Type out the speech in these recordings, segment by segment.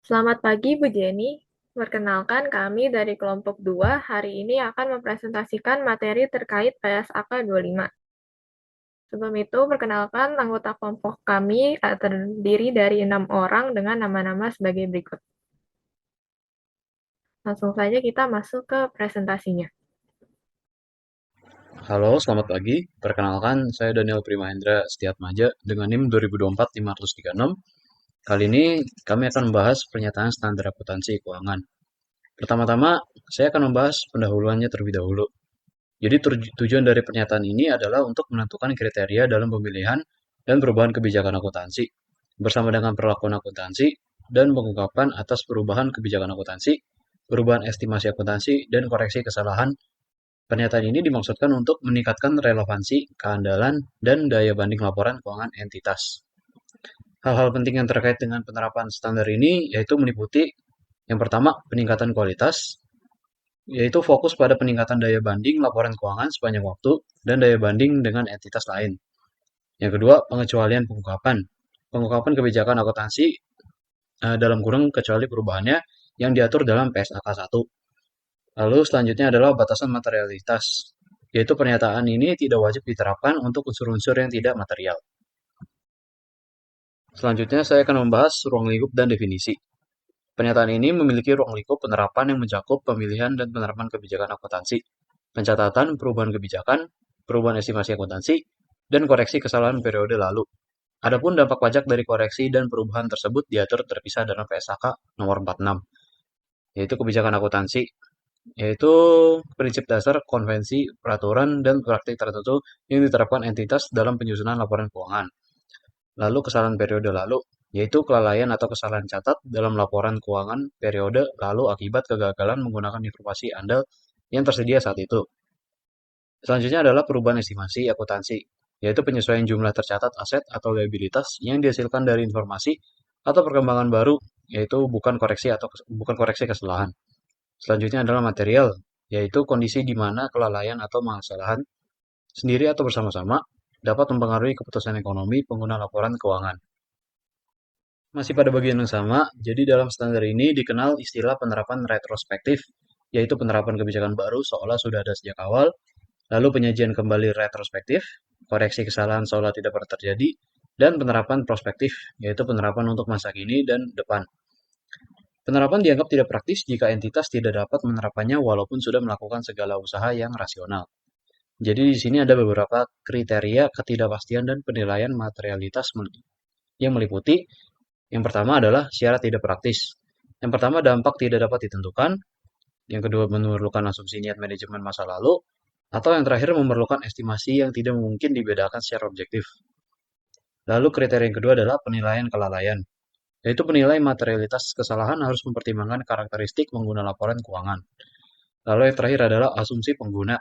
Selamat pagi, Bu Jenny. Perkenalkan, kami dari kelompok 2 hari ini akan mempresentasikan materi terkait PSAK 25. Sebelum itu, perkenalkan anggota kelompok kami terdiri dari 6 orang dengan nama-nama sebagai berikut. Langsung saja kita masuk ke presentasinya. Halo, selamat pagi. Perkenalkan, saya Daniel Primahendra Setiatmaja dengan NIM 2024-536. Kali ini kami akan membahas pernyataan standar akuntansi keuangan. Pertama-tama, saya akan membahas pendahuluannya terlebih dahulu. Jadi tujuan dari pernyataan ini adalah untuk menentukan kriteria dalam pemilihan dan perubahan kebijakan akuntansi, bersama dengan perlakuan akuntansi dan pengungkapan atas perubahan kebijakan akuntansi, perubahan estimasi akuntansi, dan koreksi kesalahan. Pernyataan ini dimaksudkan untuk meningkatkan relevansi, keandalan, dan daya banding laporan keuangan entitas. Hal-hal penting yang terkait dengan penerapan standar ini yaitu meliputi yang pertama, peningkatan kualitas, yaitu fokus pada peningkatan daya banding laporan keuangan sepanjang waktu dan daya banding dengan entitas lain. Yang kedua, pengecualian pengungkapan. Pengungkapan kebijakan akuntansi dalam kurung kecuali perubahannya yang diatur dalam PSAK 1. Lalu selanjutnya adalah batasan materialitas, yaitu pernyataan ini tidak wajib diterapkan untuk unsur-unsur yang tidak material. Selanjutnya saya akan membahas ruang lingkup dan definisi. Pernyataan ini memiliki ruang lingkup penerapan yang mencakup pemilihan dan penerapan kebijakan akuntansi, pencatatan perubahan kebijakan, perubahan estimasi akuntansi, dan koreksi kesalahan periode lalu. Adapun dampak pajak dari koreksi dan perubahan tersebut diatur terpisah dalam PSAK nomor 46, yaitu kebijakan akuntansi, yaitu prinsip dasar, konvensi, peraturan, dan praktik tertentu yang diterapkan entitas dalam penyusunan laporan keuangan. Lalu kesalahan periode lalu, yaitu kelalaian atau kesalahan catat dalam laporan keuangan periode lalu akibat kegagalan menggunakan informasi andal yang tersedia saat itu. Selanjutnya adalah perubahan estimasi akuntansi, yaitu penyesuaian jumlah tercatat aset atau liabilitas yang dihasilkan dari informasi atau perkembangan baru, yaitu bukan koreksi kesalahan. Selanjutnya adalah material, yaitu kondisi di mana kelalaian atau kesalahan sendiri atau bersama-sama dapat mempengaruhi keputusan ekonomi pengguna laporan keuangan. Masih pada bagian yang sama, jadi dalam standar ini dikenal istilah penerapan retrospektif, yaitu penerapan kebijakan baru seolah sudah ada sejak awal, lalu penyajian kembali retrospektif, koreksi kesalahan seolah tidak pernah terjadi, dan penerapan prospektif, yaitu penerapan untuk masa kini dan depan. Penerapan dianggap tidak praktis jika entitas tidak dapat menerapkannya walaupun sudah melakukan segala usaha yang rasional. Jadi di sini ada beberapa kriteria ketidakpastian dan penilaian materialitas yang meliputi yang pertama adalah syarat tidak praktis. Yang pertama dampak tidak dapat ditentukan, yang kedua memerlukan asumsi niat manajemen masa lalu, atau yang terakhir memerlukan estimasi yang tidak mungkin dibedakan secara objektif. Lalu kriteria yang kedua adalah penilaian kelalaian, yaitu penilai materialitas kesalahan harus mempertimbangkan karakteristik pengguna laporan keuangan. Lalu yang terakhir adalah asumsi pengguna.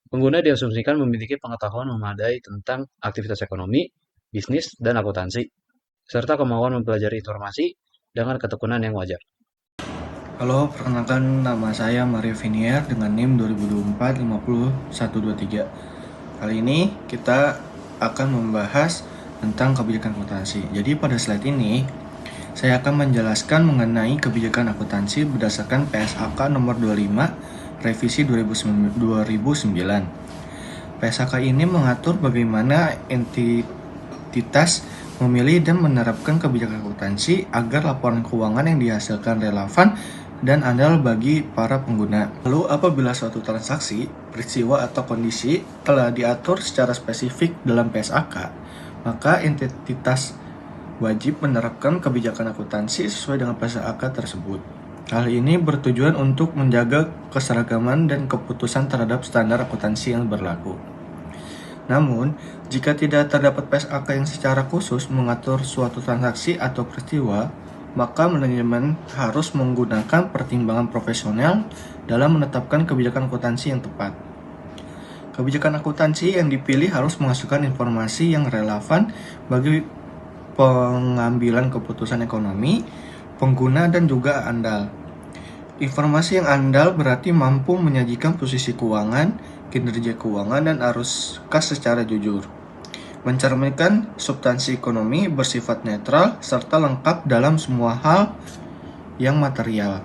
Pengguna diasumsikan memiliki pengetahuan memadai tentang aktivitas ekonomi, bisnis, dan akuntansi, serta kemauan mempelajari informasi dengan ketekunan yang wajar. Halo, perkenalkan nama saya Mario Vinier dengan NIM 2024-50123. Kali ini kita akan membahas tentang kebijakan akuntansi. Jadi pada slide ini, saya akan menjelaskan mengenai kebijakan akuntansi berdasarkan PSAK nomor 25 revisi 2009. PSAK ini mengatur bagaimana entitas memilih dan menerapkan kebijakan akuntansi agar laporan keuangan yang dihasilkan relevan dan andal bagi para pengguna. Lalu apabila suatu transaksi, peristiwa atau kondisi telah diatur secara spesifik dalam PSAK, maka entitas wajib menerapkan kebijakan akuntansi sesuai dengan PSAK tersebut. Hal ini bertujuan untuk menjaga keseragaman dan keputusan terhadap standar akuntansi yang berlaku. Namun, jika tidak terdapat PSAK yang secara khusus mengatur suatu transaksi atau peristiwa, maka manajemen harus menggunakan pertimbangan profesional dalam menetapkan kebijakan akuntansi yang tepat. Kebijakan akuntansi yang dipilih harus menghasilkan informasi yang relevan bagi pengambilan keputusan ekonomi, pengguna, dan juga andal. Informasi yang andal berarti mampu menyajikan posisi keuangan, kinerja keuangan, dan arus kas secara jujur. Mencerminkan substansi ekonomi bersifat netral serta lengkap dalam semua hal yang material.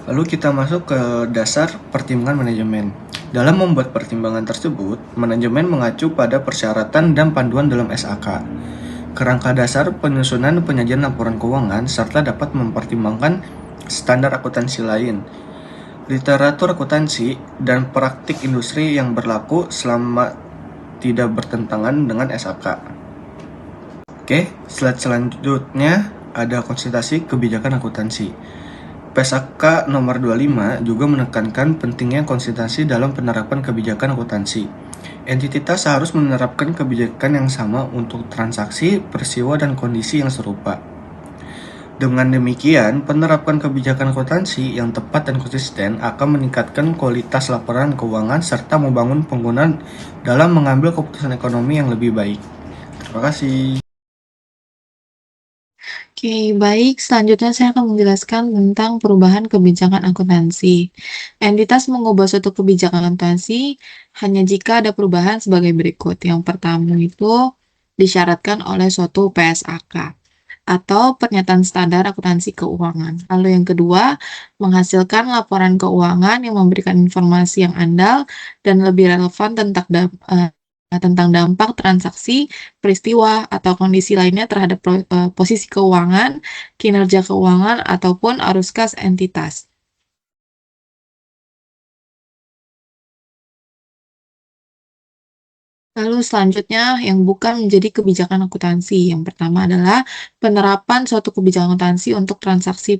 Lalu kita masuk ke dasar pertimbangan manajemen. Dalam membuat pertimbangan tersebut, manajemen mengacu pada persyaratan dan panduan dalam SAK. Kerangka dasar penyusunan penyajian laporan keuangan serta dapat mempertimbangkan standar akuntansi lain, literatur akuntansi, dan praktik industri yang berlaku selama tidak bertentangan dengan SAK. Oke, slide selanjutnya ada konsultasi kebijakan akuntansi. PSAK nomor 25 juga menekankan pentingnya konsistensi dalam penerapan kebijakan akuntansi. Entitas harus menerapkan kebijakan yang sama untuk transaksi, peristiwa, dan kondisi yang serupa. Dengan demikian, penerapan kebijakan akuntansi yang tepat dan konsisten akan meningkatkan kualitas laporan keuangan serta membangun penggunaan dalam mengambil keputusan ekonomi yang lebih baik. Terima kasih. Oke, baik. Selanjutnya saya akan menjelaskan tentang perubahan kebijakan akuntansi. Entitas mengubah suatu kebijakan akuntansi hanya jika ada perubahan sebagai berikut. Yang pertama itu disyaratkan oleh suatu PSAK atau pernyataan standar akuntansi keuangan. Lalu yang kedua, menghasilkan laporan keuangan yang memberikan informasi yang andal dan lebih relevan tentang dampak transaksi, peristiwa, atau kondisi lainnya terhadap posisi keuangan, kinerja keuangan, ataupun arus kas entitas. Lalu selanjutnya yang bukan menjadi kebijakan akuntansi. Yang pertama adalah penerapan suatu kebijakan akuntansi untuk transaksi,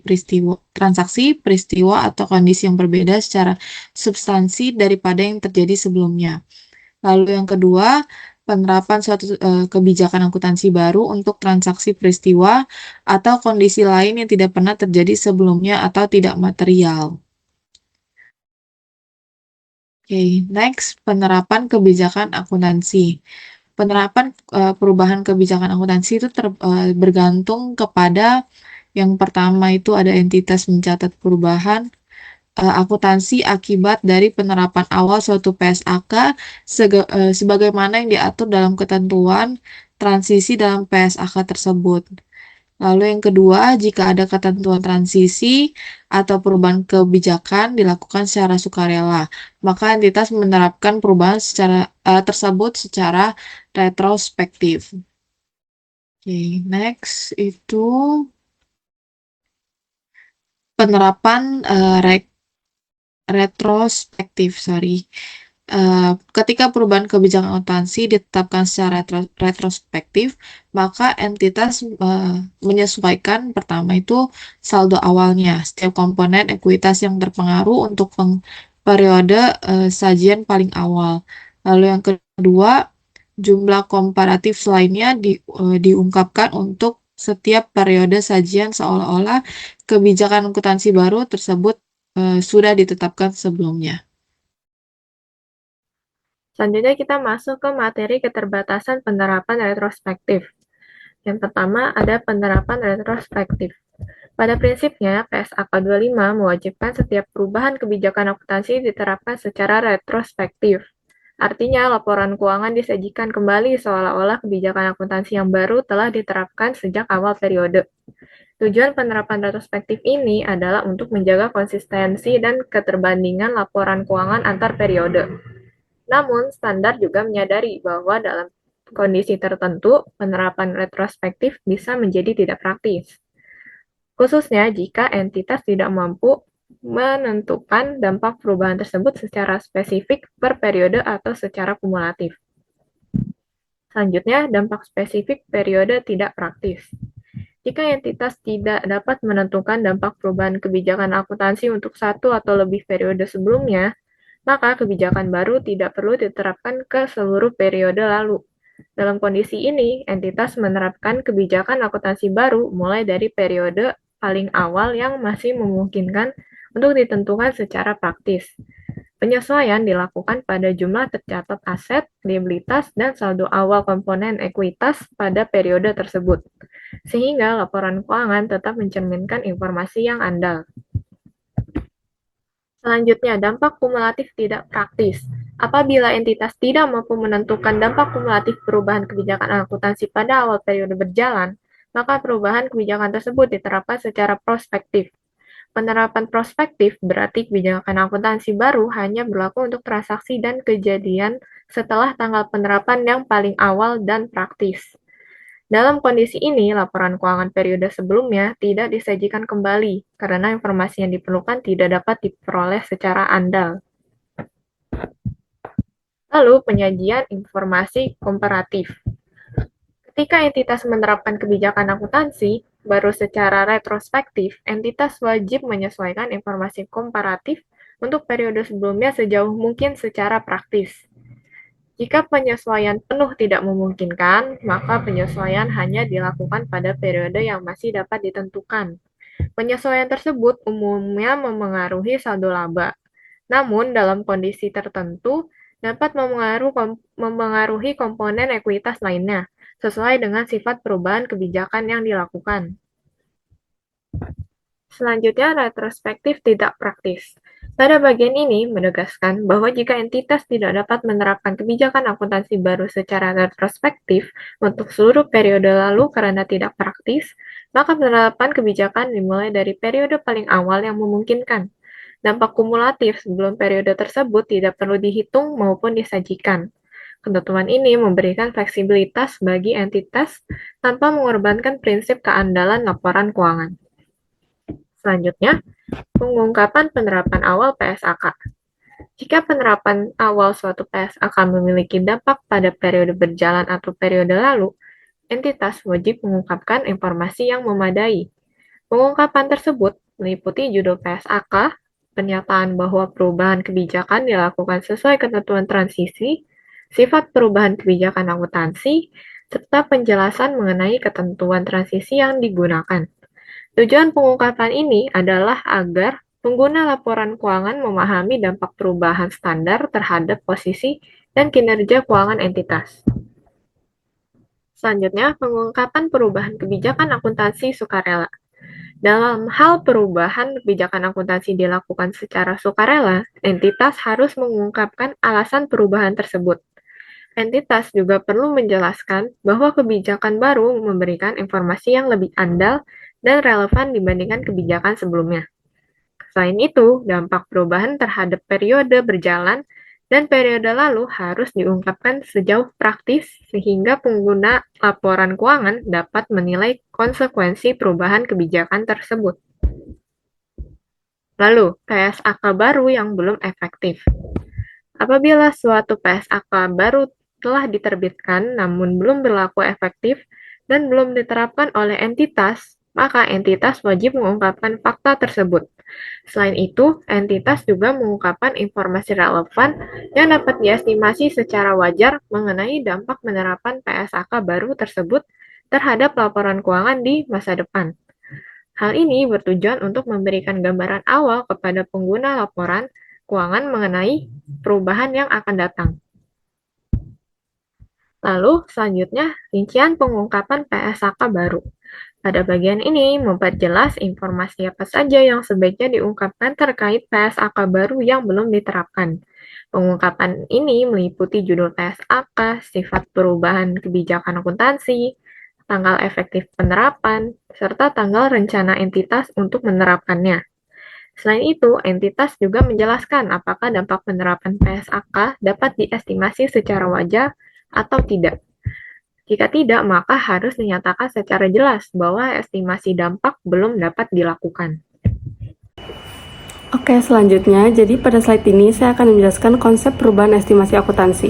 peristiwa, atau kondisi yang berbeda secara substansi daripada yang terjadi sebelumnya. Lalu yang kedua, penerapan suatu kebijakan akuntansi baru untuk transaksi peristiwa atau kondisi lain yang tidak pernah terjadi sebelumnya atau tidak material. Oke, next, penerapan kebijakan akuntansi. Penerapan perubahan kebijakan akuntansi itu bergantung kepada yang pertama itu ada entitas mencatat perubahan akuntansi akibat dari penerapan awal suatu PSAK sebagaimana yang diatur dalam ketentuan transisi dalam PSAK tersebut. Lalu yang kedua, jika ada ketentuan transisi atau perubahan kebijakan dilakukan secara sukarela, maka entitas menerapkan perubahan tersebut secara retrospektif. Oke, next itu penerapan retrospektif. Ketika perubahan kebijakan akuntansi ditetapkan secara retrospektif, maka entitas menyesuaikan pertama itu saldo awalnya, setiap komponen ekuitas yang terpengaruh untuk periode sajian paling awal. Lalu yang kedua, jumlah komparatif lainnya diungkapkan untuk setiap periode sajian seolah-olah kebijakan akuntansi baru tersebut sudah ditetapkan sebelumnya. Selanjutnya kita masuk ke materi keterbatasan penerapan retrospektif. Yang pertama ada penerapan retrospektif. Pada prinsipnya, PSAK 25 mewajibkan setiap perubahan kebijakan akuntansi diterapkan secara retrospektif. Artinya, laporan keuangan disajikan kembali seolah-olah kebijakan akuntansi yang baru telah diterapkan sejak awal periode. Tujuan penerapan retrospektif ini adalah untuk menjaga konsistensi dan keterbandingan laporan keuangan antar periode. Namun, standar juga menyadari bahwa dalam kondisi tertentu, penerapan retrospektif bisa menjadi tidak praktis. Khususnya jika entitas tidak mampu menentukan dampak perubahan tersebut secara spesifik per periode atau secara kumulatif. Selanjutnya, dampak spesifik periode tidak praktis. Jika entitas tidak dapat menentukan dampak perubahan kebijakan akuntansi untuk satu atau lebih periode sebelumnya, maka kebijakan baru tidak perlu diterapkan ke seluruh periode lalu. Dalam kondisi ini, entitas menerapkan kebijakan akuntansi baru mulai dari periode paling awal yang masih memungkinkan untuk ditentukan secara praktis. Penyesuaian dilakukan pada jumlah tercatat aset, liabilitas, dan saldo awal komponen ekuitas pada periode tersebut, sehingga laporan keuangan tetap mencerminkan informasi yang andal. Selanjutnya, dampak kumulatif tidak praktis. Apabila entitas tidak mampu menentukan dampak kumulatif perubahan kebijakan akuntansi pada awal periode berjalan, maka perubahan kebijakan tersebut diterapkan secara prospektif. Penerapan prospektif berarti kebijakan akuntansi baru hanya berlaku untuk transaksi dan kejadian setelah tanggal penerapan yang paling awal dan praktis. Dalam kondisi ini, laporan keuangan periode sebelumnya tidak disajikan kembali karena informasi yang diperlukan tidak dapat diperoleh secara andal. Lalu, penyajian informasi komparatif. Ketika entitas menerapkan kebijakan akuntansi, baru secara retrospektif, entitas wajib menyesuaikan informasi komparatif untuk periode sebelumnya sejauh mungkin secara praktis. Jika penyesuaian penuh tidak memungkinkan, maka penyesuaian hanya dilakukan pada periode yang masih dapat ditentukan. Penyesuaian tersebut umumnya memengaruhi saldo laba. Namun, dalam kondisi tertentu, dapat memengaruhi komponen ekuitas lainnya, sesuai dengan sifat perubahan kebijakan yang dilakukan. Selanjutnya, retrospektif tidak praktis. Pada bagian ini menegaskan bahwa jika entitas tidak dapat menerapkan kebijakan akuntansi baru secara retrospektif untuk seluruh periode lalu karena tidak praktis, maka penerapan kebijakan dimulai dari periode paling awal yang memungkinkan. Dampak kumulatif sebelum periode tersebut tidak perlu dihitung maupun disajikan. Ketentuan ini memberikan fleksibilitas bagi entitas tanpa mengorbankan prinsip keandalan laporan keuangan. Selanjutnya, pengungkapan penerapan awal PSAK. Jika penerapan awal suatu PSAK memiliki dampak pada periode berjalan atau periode lalu, entitas wajib mengungkapkan informasi yang memadai. Pengungkapan tersebut meliputi judul PSAK, pernyataan bahwa perubahan kebijakan dilakukan sesuai ketentuan transisi, sifat perubahan kebijakan akuntansi, serta penjelasan mengenai ketentuan transisi yang digunakan. Tujuan pengungkapan ini adalah agar pengguna laporan keuangan memahami dampak perubahan standar terhadap posisi dan kinerja keuangan entitas. Selanjutnya, pengungkapan perubahan kebijakan akuntansi sukarela. Dalam hal perubahan kebijakan akuntansi dilakukan secara sukarela, entitas harus mengungkapkan alasan perubahan tersebut. Entitas juga perlu menjelaskan bahwa kebijakan baru memberikan informasi yang lebih andal dan relevan dibandingkan kebijakan sebelumnya. Selain itu, dampak perubahan terhadap periode berjalan dan periode lalu harus diungkapkan sejauh praktis sehingga pengguna laporan keuangan dapat menilai konsekuensi perubahan kebijakan tersebut. Lalu, PSAK baru yang belum efektif. Apabila suatu PSAK baru telah diterbitkan namun belum berlaku efektif dan belum diterapkan oleh entitas, maka entitas wajib mengungkapkan fakta tersebut. Selain itu, entitas juga mengungkapkan informasi relevan yang dapat diestimasi secara wajar mengenai dampak penerapan PSAK baru tersebut terhadap laporan keuangan di masa depan. Hal ini bertujuan untuk memberikan gambaran awal kepada pengguna laporan keuangan mengenai perubahan yang akan datang. Lalu, selanjutnya, rincian pengungkapan PSAK baru. Pada bagian ini, memperjelas informasi apa saja yang sebaiknya diungkapkan terkait PSAK baru yang belum diterapkan. Pengungkapan ini meliputi judul PSAK, sifat perubahan kebijakan akuntansi, tanggal efektif penerapan, serta tanggal rencana entitas untuk menerapkannya. Selain itu, entitas juga menjelaskan apakah dampak penerapan PSAK dapat diestimasi secara wajar atau tidak. Jika tidak, maka harus dinyatakan secara jelas bahwa estimasi dampak belum dapat dilakukan. Oke, selanjutnya, jadi pada slide ini saya akan menjelaskan konsep perubahan estimasi akuntansi.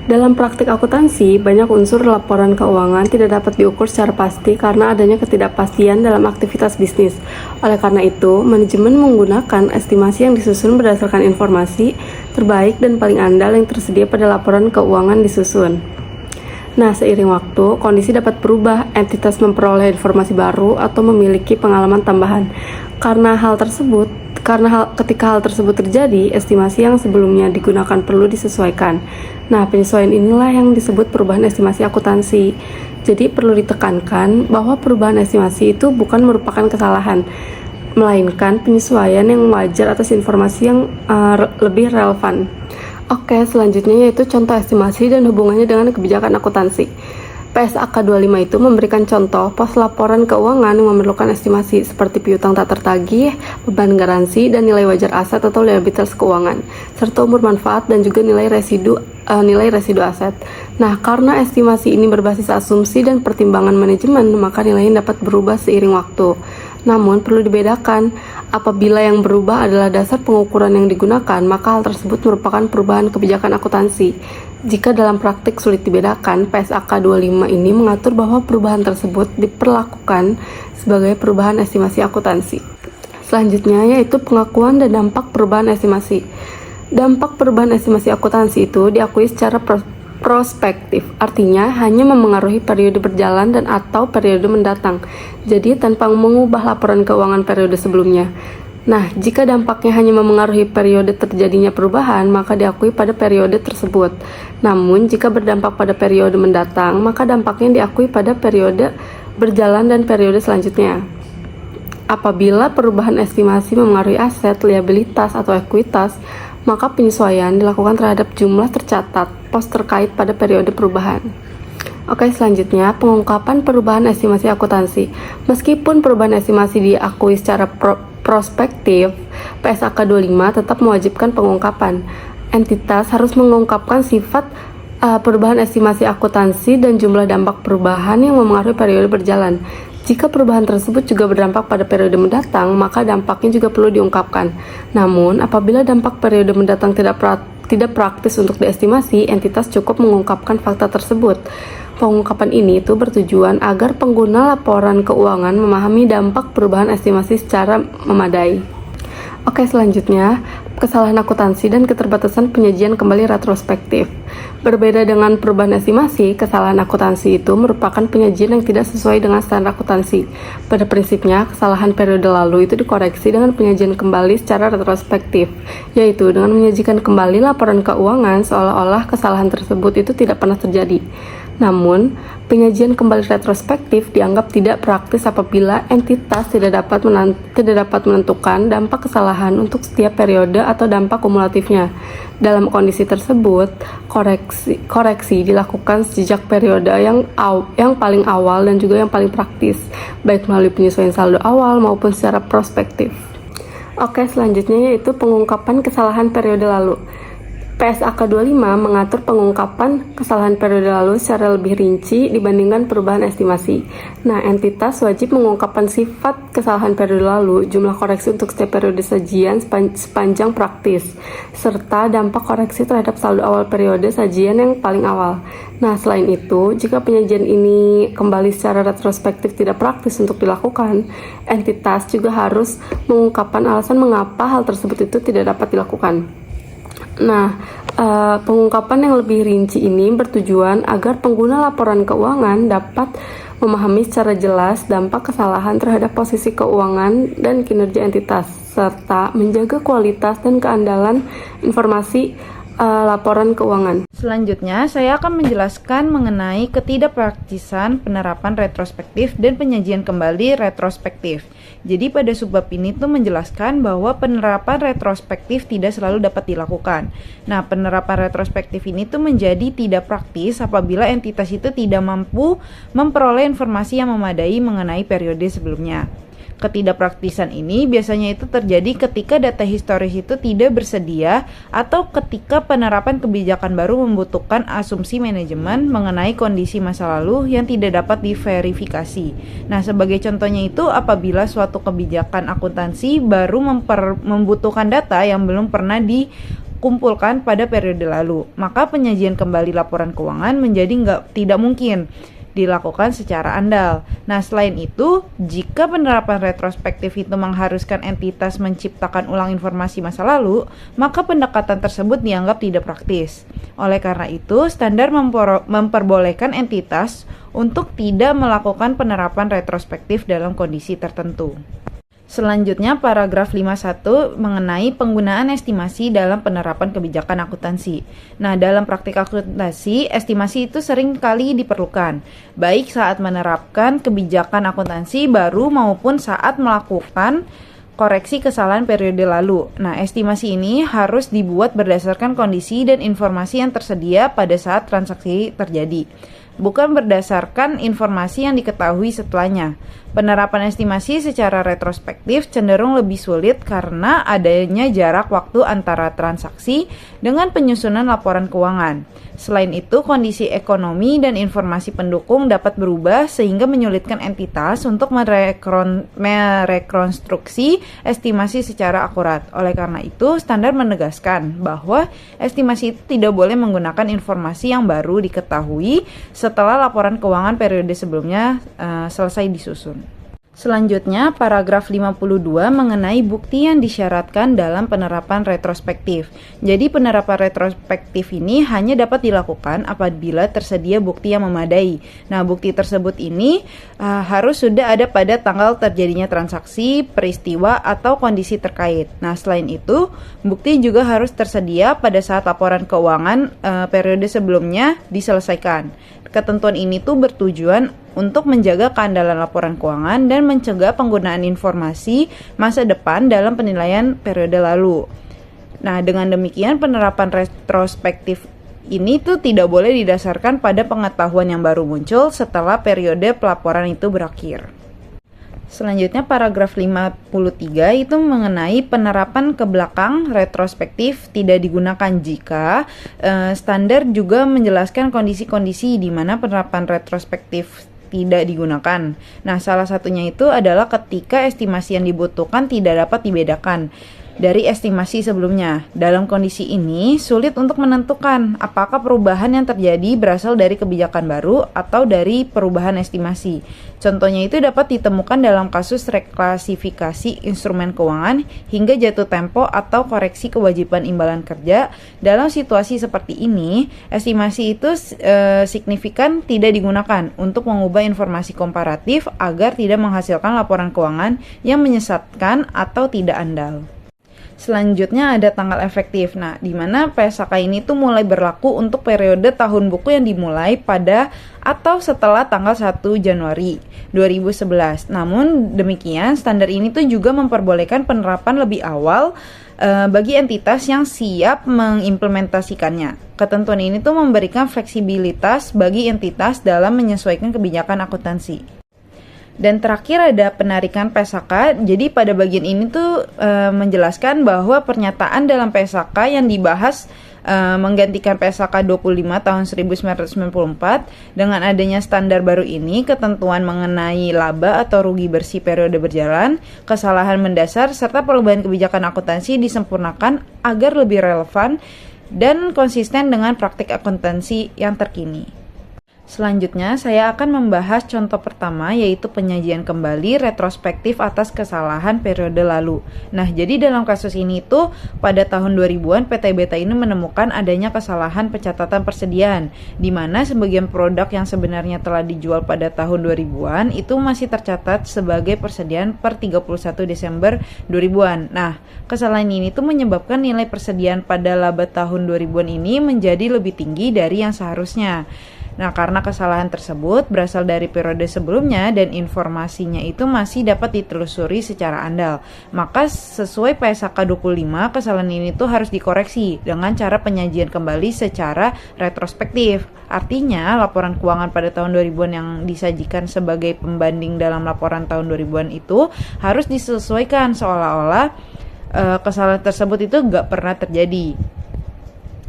Dalam praktik akuntansi, banyak unsur laporan keuangan tidak dapat diukur secara pasti karena adanya ketidakpastian dalam aktivitas bisnis. Oleh karena itu, manajemen menggunakan estimasi yang disusun berdasarkan informasi terbaik dan paling andal yang tersedia pada laporan keuangan disusun. Nah, seiring waktu, kondisi dapat berubah, entitas memperoleh informasi baru atau memiliki pengalaman tambahan. Ketika hal tersebut terjadi, estimasi yang sebelumnya digunakan perlu disesuaikan. Nah, penyesuaian inilah yang disebut perubahan estimasi akuntansi. Jadi, perlu ditekankan bahwa perubahan estimasi itu bukan merupakan kesalahan, melainkan penyesuaian yang wajar atas informasi yang lebih relevan. Oke, selanjutnya yaitu contoh estimasi dan hubungannya dengan kebijakan akuntansi. PSAK 25 itu memberikan contoh pos laporan keuangan yang memerlukan estimasi seperti piutang tak tertagih, beban garansi, dan nilai wajar aset atau liabilitas keuangan, serta umur manfaat dan juga nilai residu aset. Nah, karena estimasi ini berbasis asumsi dan pertimbangan manajemen, maka nilainya dapat berubah seiring waktu. Namun, perlu dibedakan, apabila yang berubah adalah dasar pengukuran yang digunakan, maka hal tersebut merupakan perubahan kebijakan akuntansi. Jika dalam praktik sulit dibedakan, PSAK 25 ini mengatur bahwa perubahan tersebut diperlakukan sebagai perubahan estimasi akuntansi. Selanjutnya yaitu pengakuan dan dampak perubahan estimasi. Dampak perubahan estimasi akuntansi itu diakui secara prospektif, artinya hanya memengaruhi periode berjalan dan atau periode mendatang, jadi tanpa mengubah laporan keuangan periode sebelumnya. Nah, jika dampaknya hanya memengaruhi periode terjadinya perubahan, maka diakui pada periode tersebut. Namun, jika berdampak pada periode mendatang, maka dampaknya diakui pada periode berjalan dan periode selanjutnya. Apabila perubahan estimasi memengaruhi aset, liabilitas, atau ekuitas, maka penyesuaian dilakukan terhadap jumlah tercatat pos terkait pada periode perubahan. Oke, selanjutnya pengungkapan perubahan estimasi akuntansi. Meskipun perubahan estimasi diakui secara prospektif, PSAK 25 tetap mewajibkan pengungkapan. Entitas harus mengungkapkan sifat perubahan estimasi akuntansi dan jumlah dampak perubahan yang memengaruhi periode berjalan. Jika perubahan tersebut juga berdampak pada periode mendatang, maka dampaknya juga perlu diungkapkan. Namun, apabila dampak periode mendatang tidak praktis untuk diestimasi, entitas cukup mengungkapkan fakta tersebut. Pengungkapan ini itu bertujuan agar pengguna laporan keuangan memahami dampak perubahan estimasi secara memadai. Oke, selanjutnya, kesalahan akuntansi dan keterbatasan penyajian kembali retrospektif. Berbeda dengan perubahan estimasi, kesalahan akuntansi itu merupakan penyajian yang tidak sesuai dengan standar akuntansi. Pada prinsipnya, kesalahan periode lalu itu dikoreksi dengan penyajian kembali secara retrospektif, yaitu dengan menyajikan kembali laporan keuangan seolah-olah kesalahan tersebut itu tidak pernah terjadi. Namun, penyajian kembali retrospektif dianggap tidak praktis apabila entitas tidak dapat menentukan dampak kesalahan untuk setiap periode atau dampak kumulatifnya. Dalam kondisi tersebut, koreksi dilakukan sejak periode yang paling awal dan juga yang paling praktis, baik melalui penyesuaian saldo awal maupun secara prospektif. Oke, selanjutnya yaitu pengungkapan kesalahan periode lalu. PSAK 25 mengatur pengungkapan kesalahan periode lalu secara lebih rinci dibandingkan perubahan estimasi. Nah, entitas wajib mengungkapkan sifat kesalahan periode lalu, jumlah koreksi untuk setiap periode sajian sepanjang praktis, serta dampak koreksi terhadap saldo awal periode sajian yang paling awal. Nah, selain itu, jika penyajian ini kembali secara retrospektif tidak praktis untuk dilakukan, entitas juga harus mengungkapkan alasan mengapa hal tersebut itu tidak dapat dilakukan. Nah, pengungkapan yang lebih rinci ini bertujuan agar pengguna laporan keuangan dapat memahami secara jelas dampak kesalahan terhadap posisi keuangan dan kinerja entitas, serta menjaga kualitas dan keandalan informasi laporan keuangan. Selanjutnya, saya akan menjelaskan mengenai ketidakpraktisan penerapan retrospektif dan penyajian kembali retrospektif. Jadi pada subbab ini tuh menjelaskan bahwa penerapan retrospektif tidak selalu dapat dilakukan. Nah, penerapan retrospektif ini tuh menjadi tidak praktis apabila entitas itu tidak mampu memperoleh informasi yang memadai mengenai periode sebelumnya. Ketidakpraktisan ini biasanya itu terjadi ketika data historis itu tidak bersedia atau ketika penerapan kebijakan baru membutuhkan asumsi manajemen mengenai kondisi masa lalu yang tidak dapat diverifikasi. Nah, sebagai contohnya itu apabila suatu kebijakan akuntansi baru membutuhkan data yang belum pernah dikumpulkan pada periode lalu, maka penyajian kembali laporan keuangan menjadi tidak mungkin dilakukan secara andal. Nah, selain itu, jika penerapan retrospektif itu mengharuskan entitas menciptakan ulang informasi masa lalu, maka pendekatan tersebut dianggap tidak praktis. Oleh karena itu, standar memperbolehkan entitas untuk tidak melakukan penerapan retrospektif dalam kondisi tertentu. Selanjutnya, paragraf 51 mengenai penggunaan estimasi dalam penerapan kebijakan akuntansi. Nah, dalam praktik akuntansi, estimasi itu sering kali diperlukan, baik saat menerapkan kebijakan akuntansi baru maupun saat melakukan koreksi kesalahan periode lalu. Nah, estimasi ini harus dibuat berdasarkan kondisi dan informasi yang tersedia pada saat transaksi terjadi. bukan berdasarkan informasi yang diketahui setelahnya. Penerapan estimasi secara retrospektif cenderung lebih sulit karena adanya jarak waktu antara transaksi dengan penyusunan laporan keuangan. Selain itu, kondisi ekonomi dan informasi pendukung dapat berubah sehingga menyulitkan entitas untuk merekonstruksi estimasi secara akurat. Oleh karena itu, standar menegaskan bahwa estimasi itu tidak boleh menggunakan informasi yang baru diketahui setelah laporan keuangan periode sebelumnya selesai disusun. Selanjutnya, paragraf 52 mengenai bukti yang disyaratkan dalam penerapan retrospektif. Jadi, penerapan retrospektif ini hanya dapat dilakukan apabila tersedia bukti yang memadai. Nah, bukti tersebut ini harus sudah ada pada tanggal terjadinya transaksi, peristiwa, atau kondisi terkait. Nah, selain itu, bukti juga harus tersedia pada saat laporan keuangan periode sebelumnya diselesaikan. Ketentuan ini tuh bertujuan untuk menjaga keandalan laporan keuangan dan mencegah penggunaan informasi masa depan dalam penilaian periode lalu. Nah, dengan demikian penerapan retrospektif ini tuh tidak boleh didasarkan pada pengetahuan yang baru muncul setelah periode pelaporan itu berakhir. Selanjutnya paragraf 53 itu mengenai penerapan ke belakang retrospektif tidak digunakan jika standar juga menjelaskan kondisi-kondisi di mana penerapan retrospektif tidak digunakan. Nah, salah satunya itu adalah ketika estimasi yang dibutuhkan tidak dapat dibedakan dari estimasi sebelumnya. Dalam kondisi ini, sulit untuk menentukan apakah perubahan yang terjadi berasal dari kebijakan baru atau dari perubahan estimasi. Contohnya itu dapat ditemukan dalam kasus reklasifikasi instrumen keuangan hingga jatuh tempo atau koreksi kewajiban imbalan kerja. Dalam situasi seperti ini, estimasi itu signifikan tidak digunakan untuk mengubah informasi komparatif agar tidak menghasilkan laporan keuangan yang menyesatkan atau tidak andal. Selanjutnya ada tanggal efektif. Nah, di mana PSAK ini tuh mulai berlaku untuk periode tahun buku yang dimulai pada atau setelah tanggal 1 Januari 2011. Namun demikian, standar ini tuh juga memperbolehkan penerapan lebih awal bagi entitas yang siap mengimplementasikannya. Ketentuan ini tuh memberikan fleksibilitas bagi entitas dalam menyesuaikan kebijakan akuntansi. Dan terakhir ada penarikan PSAK. Jadi pada bagian ini tuh menjelaskan bahwa pernyataan dalam PSAK yang dibahas menggantikan PSAK 25 tahun 1994. Dengan adanya standar baru ini, ketentuan mengenai laba atau rugi bersih periode berjalan, kesalahan mendasar, serta perubahan kebijakan akuntansi disempurnakan agar lebih relevan dan konsisten dengan praktik akuntansi yang terkini. Selanjutnya, saya akan membahas contoh pertama, yaitu penyajian kembali retrospektif atas kesalahan periode lalu. Nah, jadi dalam kasus ini tuh pada tahun 2000-an PT Beta ini menemukan adanya kesalahan pencatatan persediaan, di mana sebagian produk yang sebenarnya telah dijual pada tahun 2000-an itu masih tercatat sebagai persediaan per 31 Desember 2000-an. Nah, kesalahan ini tuh menyebabkan nilai persediaan pada laba tahun 2000-an ini menjadi lebih tinggi dari yang seharusnya. Nah, karena kesalahan tersebut berasal dari periode sebelumnya dan informasinya itu masih dapat ditelusuri secara andal, maka sesuai PSAK 25, kesalahan ini tuh harus dikoreksi dengan cara penyajian kembali secara retrospektif. Artinya, laporan keuangan pada tahun 2000-an yang disajikan sebagai pembanding dalam laporan tahun 2000-an itu harus disesuaikan seolah-olah kesalahan tersebut itu nggak pernah terjadi.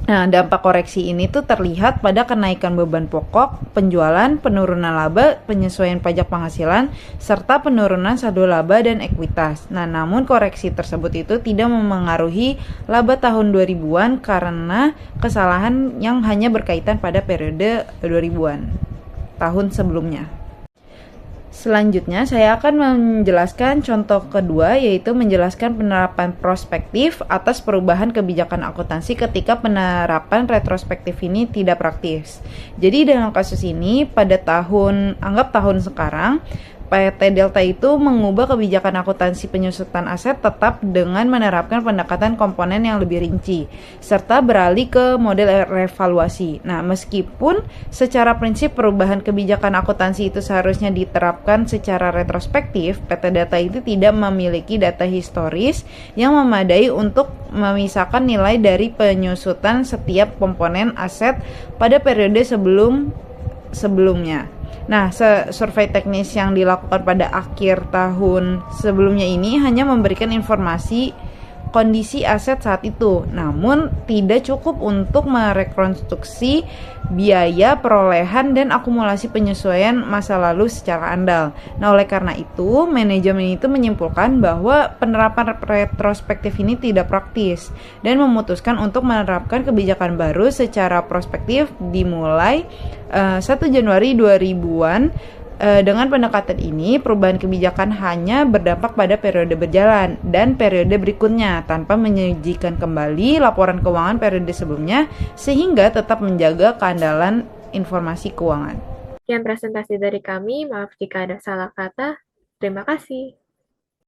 Nah, dampak koreksi ini tuh terlihat pada kenaikan beban pokok, penjualan, penurunan laba, penyesuaian pajak penghasilan, serta penurunan saldo laba dan ekuitas. Nah, namun koreksi tersebut itu tidak memengaruhi laba tahun 2000-an karena kesalahan yang hanya berkaitan pada periode 2000-an, tahun sebelumnya. Selanjutnya, saya akan menjelaskan contoh kedua, yaitu menjelaskan penerapan prospektif atas perubahan kebijakan akuntansi ketika penerapan retrospektif ini tidak praktis. Jadi dalam kasus ini, pada anggap tahun sekarang, PT Delta itu mengubah kebijakan akuntansi penyusutan aset tetap dengan menerapkan pendekatan komponen yang lebih rinci, serta beralih ke model revaluasi. Nah, meskipun secara prinsip perubahan kebijakan akuntansi itu seharusnya diterapkan secara retrospektif, PT Delta itu tidak memiliki data historis yang memadai untuk memisahkan nilai dari penyusutan setiap komponen aset pada periode sebelumnya. Nah, survei teknis yang dilakukan pada akhir tahun sebelumnya ini hanya memberikan informasi kondisi aset saat itu, namun tidak cukup untuk merekonstruksi biaya perolehan dan akumulasi penyesuaian masa lalu secara andal. Nah, oleh karena itu, manajemen itu menyimpulkan bahwa penerapan retrospektif ini tidak praktis dan memutuskan untuk menerapkan kebijakan baru secara prospektif dimulai 1 Januari 2000-an. Dengan pendekatan ini, perubahan kebijakan hanya berdampak pada periode berjalan dan periode berikutnya tanpa menyajikan kembali laporan keuangan periode sebelumnya sehingga tetap menjaga keandalan informasi keuangan. Sekian presentasi dari kami, maaf jika ada salah kata. Terima kasih.